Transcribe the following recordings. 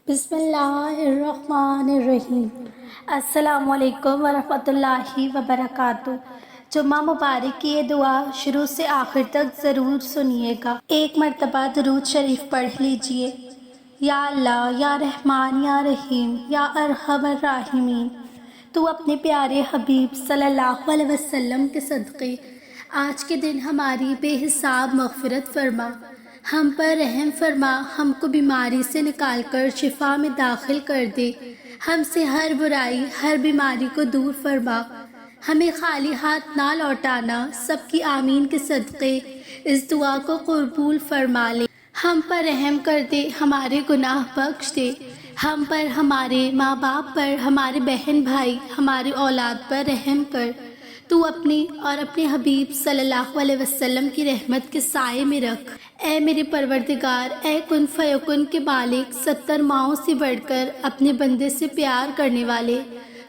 بسم اللہ الرحمن الرحیم۔ السلام علیکم ورحمۃ اللہ وبرکاتہ۔ جمعہ مبارک کی یہ دعا شروع سے آخر تک ضرور سنیے گا۔ ایک مرتبہ درود شریف پڑھ لیجئے۔ یا اللہ، یا رحمان، یا رحیم، یا ارحم الراحمین، تو اپنے پیارے حبیب صلی اللہ علیہ وسلم کے صدقے آج کے دن ہماری بے حساب مغفرت فرما، ہم پر رحم فرما، ہم کو بیماری سے نکال کر شفا میں داخل کر دے، ہم سے ہر برائی ہر بیماری کو دور فرما، ہمیں خالی ہاتھ نہ لوٹانا، سب کی آمین کے صدقے اس دعا کو قبول فرما لے۔ ہم پر رحم کر دے، ہمارے گناہ بخش دے، ہم پر، ہمارے ماں باپ پر، ہمارے بہن بھائی، ہماری اولاد پر رحم کر۔ تو اپنی اور اپنے حبیب صلی اللہ علیہ وسلم کی رحمت کے سائے میں رکھ۔ اے میرے پروردگار، اے کن فیکن کے مالک، 70 ماؤں سے بڑھ کر اپنے بندے سے پیار کرنے والے،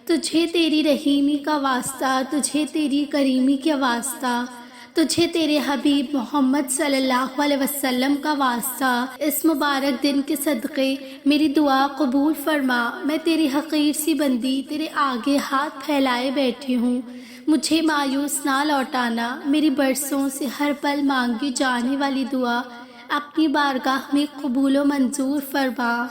تجھے تیری رحیمی کا واسطہ، تجھے تیری کریمی کا واسطہ، تجھے تیرے حبیب محمد صلی اللہ علیہ وسلم کا واسطہ، اس مبارک دن کے صدقے میری دعا قبول فرما۔ میں تیری حقیر سی بندی تیرے آگے ہاتھ پھیلائے بیٹھی ہوں، مجھے مایوس نہ لوٹانا۔ میری برسوں سے ہر پل مانگی جانے والی دعا اپنی بارگاہ میں قبول و منظور فرما۔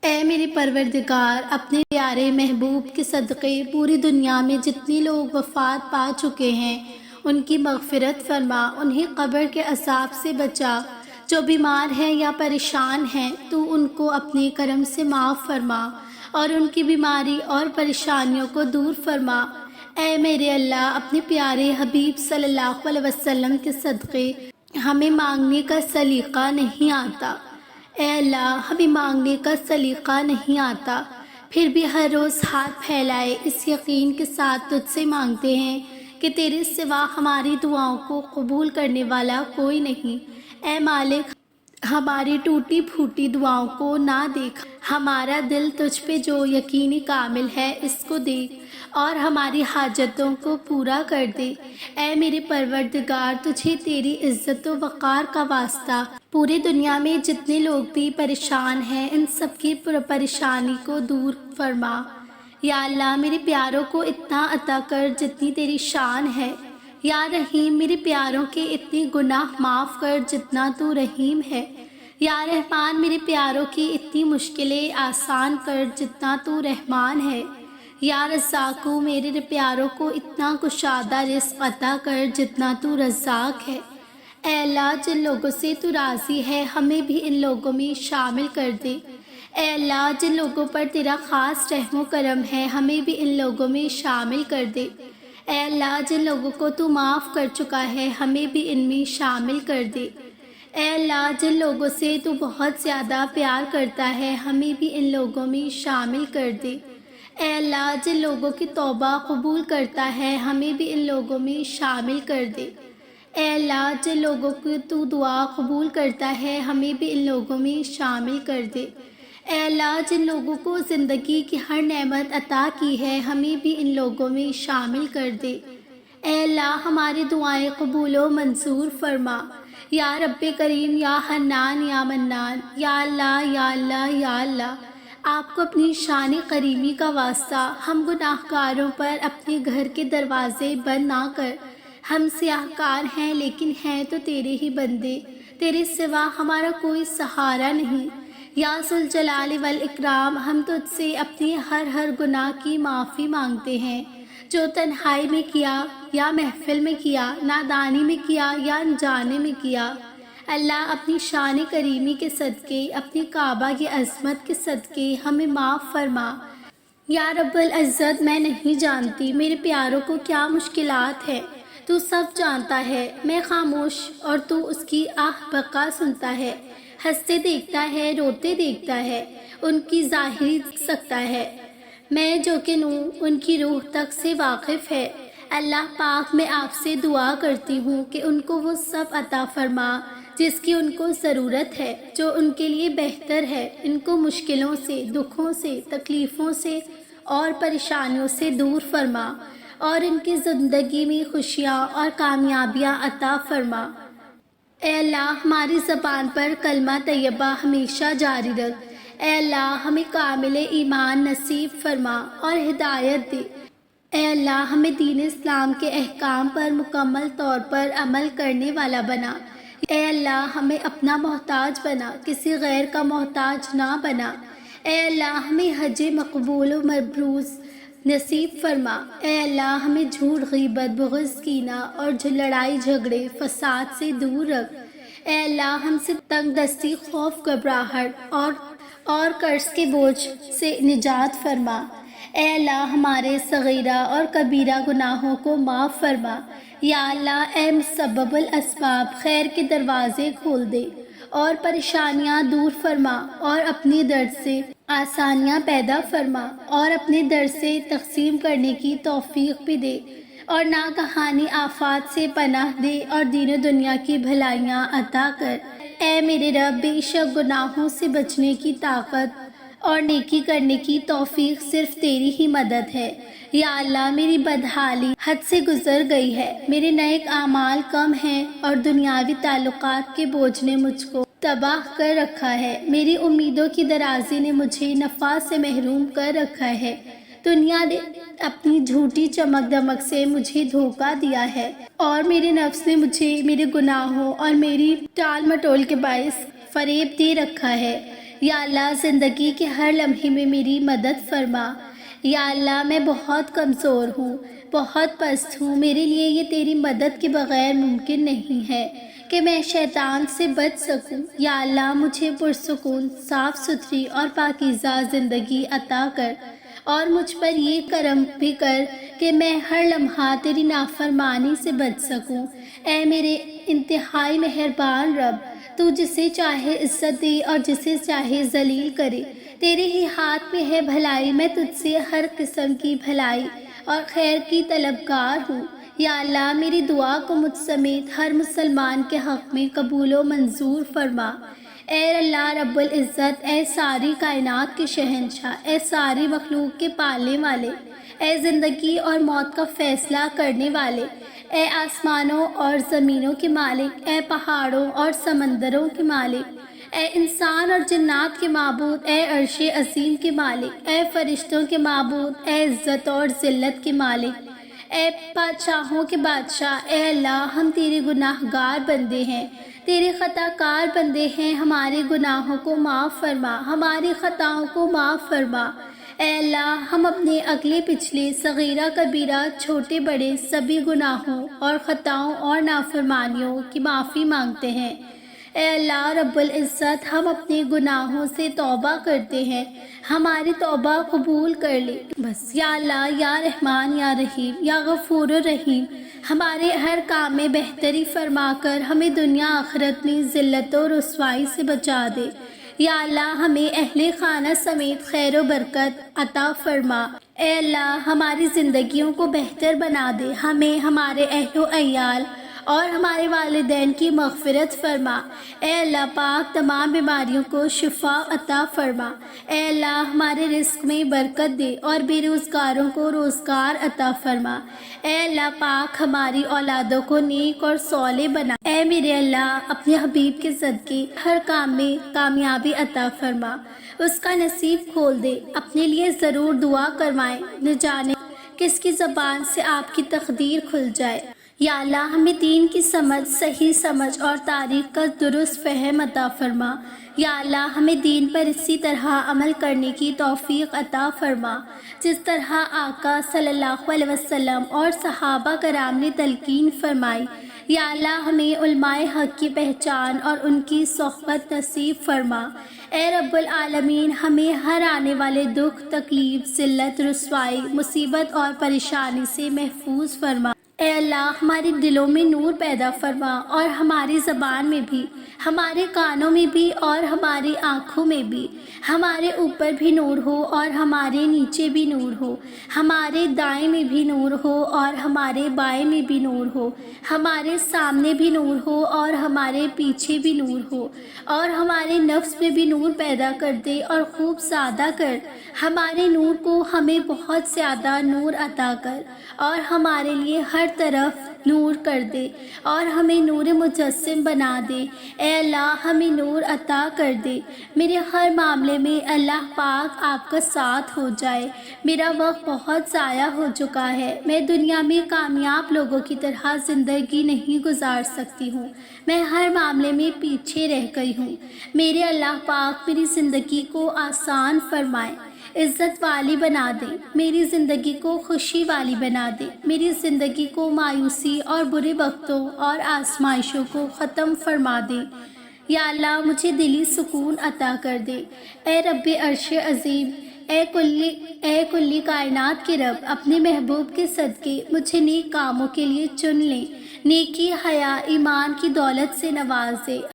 اے میرے پروردگار، اپنے پیارے محبوب کے صدقے پوری دنیا میں جتنے لوگ وفات پا چکے ہیں ان کی مغفرت فرما، انہیں قبر کے عذاب سے بچا۔ جو بیمار ہیں یا پریشان ہیں تو ان کو اپنے کرم سے معاف فرما اور ان کی بیماری اور پریشانیوں کو دور فرما۔ اے میرے اللہ، اپنے پیارے حبیب صلی اللہ علیہ وسلم کے صدقے ہمیں مانگنے کا سلیقہ نہیں آتا، اے اللہ ہمیں مانگنے کا سلیقہ نہیں آتا، پھر بھی ہر روز ہاتھ پھیلائے اس یقین کے ساتھ تجھ سے مانگتے ہیں کہ تیرے سوا ہماری دعاؤں کو قبول کرنے والا کوئی نہیں۔ اے مالک، ہماری ٹوٹی پھوٹی دعاؤں کو نہ دیکھ، ہمارا دل تجھ پہ جو یقینی کامل ہے اس کو دیکھ اور ہماری حاجتوں کو پورا کر دے۔ اے میرے پروردگار، تجھے تیری عزت و وقار کا واسطہ پوری دنیا میں جتنے لوگ بھی پریشان ہیں ان سب کی پریشانی کو دور فرما۔ یا اللہ، میرے پیاروں کو اتنا عطا کر جتنی تیری شان ہے۔ یا رحیم، میرے پیاروں کے اتنے گناہ معاف کر جتنا تو رحیم ہے۔ یا رحمان، میرے پیاروں کی اتنی مشکلیں آسان کر جتنا تو رحمان ہے۔ یا رزاقو، میرے پیاروں کو اتنا کشادہ رزق عطا کر جتنا تو رزاق ہے۔ اے اللہ، جن لوگوں سے تو راضی ہے ہمیں بھی ان لوگوں میں شامل کر دے۔ اے اللہ، جن لوگوں پر تیرا خاص رحم و کرم ہے ہمیں بھی ان لوگوں میں شامل کر دے۔ اے اللہ، جن لوگوں کو تو معاف کر چکا ہے ہمیں بھی ان میں شامل کر دے۔ اے اللہ، جن لوگوں سے تو بہت زیادہ پیار کرتا ہے ہمیں بھی ان لوگوں میں شامل کر دے۔ اے اللہ، جن لوگوں کی توبہ قبول کرتا ہے ہمیں بھی ان لوگوں میں شامل کر دے۔ اے اللہ، جن لوگوں کی تو دعا قبول کرتا ہے ہمیں بھی ان لوگوں میں شامل کر دے۔ اے اللہ، جن لوگوں کو زندگی کی ہر نعمت عطا کی ہے ہمیں بھی ان لوگوں میں شامل کر دے۔ اے اللہ، ہماری دعائیں قبول و منظور فرما۔ یا رب کریم، یا حنان، یا منان، یا اللہ، یا اللہ، یا اللہ، آپ کو اپنی شان کریمی کا واسطہ ہم گناہ گاروں پر اپنے گھر کے دروازے بند نہ کر۔ ہم سیاہ کار ہیں لیکن ہیں تو تیرے ہی بندے، تیرے سوا ہمارا کوئی سہارا نہیں۔ یا ذوالجلال والاکرام، ہم تجھ سے اپنے ہر گناہ کی معافی مانگتے ہیں، جو تنہائی میں کیا یا محفل میں کیا، نادانی میں کیا یا انجانے میں کیا۔ اللہ، اپنی شان کریمی کے صدقے، اپنی کعبہ کی عظمت کے صدقے ہمیں معاف فرما۔ یا رب العزت، میں نہیں جانتی میرے پیاروں کو کیا مشکلات ہے، تو سب جانتا ہے۔ میں خاموش اور تو اس کی آہ بقا سنتا ہے، ہنستے دیکھتا ہے، روتے دیکھتا ہے، ان کی ظاہری دیکھ سکتا ہے۔ میں جو کہ ہوں ان کی روح تک سے واقف ہے۔ اللہ پاک، میں آپ سے دعا کرتی ہوں کہ ان کو وہ سب عطا فرما جس کی ان کو ضرورت ہے، جو ان کے لیے بہتر ہے۔ ان کو مشکلوں سے، دکھوں سے، تکلیفوں سے اور پریشانیوں سے دور فرما اور ان کی زندگی میں خوشیاں اور کامیابیاں عطا فرما۔ اے اللہ، ہماری زبان پر کلمہ طیبہ ہمیشہ جاری رکھ۔ اے اللہ ہمیں کامل ایمان نصیب فرما اور ہدایت دے۔ اے اللہ ہمیں دین اسلام کے احکام پر مکمل طور پر عمل کرنے والا بنا۔ اے اللہ ہمیں اپنا محتاج بنا، کسی غیر کا محتاج نہ بنا۔ اے اللہ ہمیں حج مقبول و مبرور نصیب فرما۔ اے اللہ ہمیں جھوٹ، غیبت، بغض، کینہ اور لڑائی جھگڑے فساد سے دور رکھ۔ اے اللہ ہم سے تنگ دستی، خوف، گھبراہٹ اور قرض کے بوجھ سے نجات فرما۔ اے اللہ ہمارے صغیرہ اور کبیرہ گناہوں کو معاف فرما۔ یا اللہ اے مسبب الاسباب، خیر کے دروازے کھول دے اور پریشانیاں دور فرما، اور اپنی در سے آسانیاں پیدا فرما، اور اپنے در سے تقسیم کرنے کی توفیق بھی دے، اور ناگہانی آفات سے پناہ دے، اور دین و دنیا کی بھلائیاں عطا کر۔ اے میرے رب، بے شک گناہوں سے بچنے کی طاقت اور نیکی کرنے کی توفیق صرف تیری ہی مدد ہے۔ یا اللہ میری بدحالی حد سے گزر گئی ہے، میرے نیک اعمال کم ہیں، اور دنیاوی تعلقات کے بوجھ نے مجھ کو تباہ کر رکھا ہے۔ میری امیدوں کی درازی نے مجھے نفع سے محروم کر رکھا ہے۔ دنیا نے اپنی جھوٹی چمک دمک سے مجھے دھوکہ دیا ہے، اور میرے نفس نے مجھے میرے گناہوں اور میری ٹال مٹول کے باعث فریب دے رکھا ہے۔ یا اللہ زندگی کے ہر لمحے میں میری مدد فرما۔ یا اللہ میں بہت کمزور ہوں، بہت پست ہوں، میرے لیے یہ تیری مدد کے بغیر ممکن نہیں ہے کہ میں شیطان سے بچ سکوں۔ یا اللہ مجھے پرسکون، صاف ستھری اور پاکیزہ زندگی عطا کر، اور مجھ پر یہ کرم بھی کر کہ میں ہر لمحہ تیری نافرمانی سے بچ سکوں۔ اے میرے انتہائی مہربان رب، تو جسے چاہے عزت دے اور جسے چاہے ذلیل کرے، تیرے ہی ہاتھ میں ہے بھلائی۔ میں تجھ سے ہر قسم کی بھلائی اور خیر کی طلبگار ہوں۔ یا اللہ میری دعا کو مجھ سمیت ہر مسلمان کے حق میں قبول و منظور فرما۔ اے اللہ رب العزت، اے ساری کائنات کے شہنشاہ، اے ساری مخلوق کے پالنے والے، اے زندگی اور موت کا فیصلہ کرنے والے، اے آسمانوں اور زمینوں کے مالک، اے پہاڑوں اور سمندروں کے مالک، اے انسان اور جنات کے معبود، اے عرش عظیم کے مالک، اے فرشتوں کے معبود، اے عزت اور ذلت کے مالک، اے بادشاہوں کے بادشاہ۔ اے اللہ ہم تیرے گناہ گار بندے ہیں، تیرے خطا کار بندے ہیں، ہمارے گناہوں کو معاف فرما، ہماری خطاؤں کو معاف فرما۔ اے اللہ ہم اپنے اگلے پچھلے، صغیرہ کبیرہ، چھوٹے بڑے سبھی گناہوں اور خطاؤں اور نافرمانیوں کی معافی مانگتے ہیں۔ اے اللہ رب العزت، ہم اپنے گناہوں سے توبہ کرتے ہیں، ہماری توبہ قبول کر لے بس۔ یا اللہ، یا رحمان، یا رحیم، یا غفور الرحیم، ہمارے ہر کام میں بہتری فرما کر ہمیں دنیا آخرت میں ذلت و رسوائی سے بچا دے۔ یا اللہ ہمیں اہل خانہ سمیت خیر و برکت عطا فرما۔ اے اللہ ہماری زندگیوں کو بہتر بنا دے، ہمیں، ہمارے اہل و عیال اور ہمارے والدین کی مغفرت فرما۔ اے اللہ پاک تمام بیماریوں کو شفا عطا فرما۔ اے اللہ ہمارے رزق میں برکت دے اور بے روزگاروں کو روزگار عطا فرما۔ اے اللہ پاک ہماری اولادوں کو نیک اور صالح بنا۔ اے میرے اللہ اپنے حبیب کے صدقے ہر کام میں کامیابی عطا فرما، اس کا نصیب کھول دے۔ اپنے لیے ضرور دعا کروائیں، نہ جانے کس کی زبان سے آپ کی تقدیر کھل جائے۔ یا اللہ ہمیں دین کی سمجھ، صحیح سمجھ اور تاریخ کا درست فہم عطا فرما۔ یا اللہ ہمیں دین پر اسی طرح عمل کرنے کی توفیق عطا فرما جس طرح آقا صلی اللہ علیہ وسلم اور صحابہ کرام نے تلقین فرمائی۔ یا اللہ ہمیں علماء حق کی پہچان اور ان کی صحبت نصیب فرما۔ اے رب العالمین، ہمیں ہر آنے والے دکھ، تکلیف، ذلت، رسوائی، مصیبت اور پریشانی سے محفوظ فرما۔ اے اللہ ہمارے دلوں میں نور پیدا فرما، اور ہماری زبان میں بھی، ہمارے کانوں میں بھی اور ہماری آنکھوں میں بھی، ہمارے اوپر بھی نور ہو اور ہمارے نیچے بھی نور ہو، ہمارے دائیں میں بھی نور ہو اور ہمارے بائیں میں بھی نور ہو، ہمارے سامنے بھی نور ہو اور ہمارے پیچھے بھی نور ہو، اور ہمارے نفس میں بھی نور پیدا کر دے اور خوب زیادہ کر۔ ہمارے نور کو ہمیں بہت زیادہ نور عطا کر، اور ہمارے لیے ہر طرف نور کر دے اور ہمیں نور مجسم بنا دے۔ اے اللہ ہمیں نور عطا کر دے۔ میرے ہر معاملے میں اللہ پاک آپ کا ساتھ ہو جائے۔ میرا وقت بہت ضائع ہو چکا ہے، میں دنیا میں کامیاب لوگوں کی طرح زندگی نہیں گزار سکتی ہوں، میں ہر معاملے میں پیچھے رہ گئی ہوں۔ میرے اللہ پاک میری زندگی کو آسان فرمائے، عزت والی بنا دے، میری زندگی کو خوشی والی بنا دے، میری زندگی کو مایوسی اور برے وقتوں اور آزمائشوں کو ختم فرما دے۔ یا اللہ مجھے دلی سکون عطا کر دے۔ اے رب عرش عظیم، اے کلی کائنات کے رب، اپنے محبوب کے صدقے مجھے نیک کاموں کے لیے چن لیں، نیکی، حیا، ایمان کی دولت سے نواز دے۔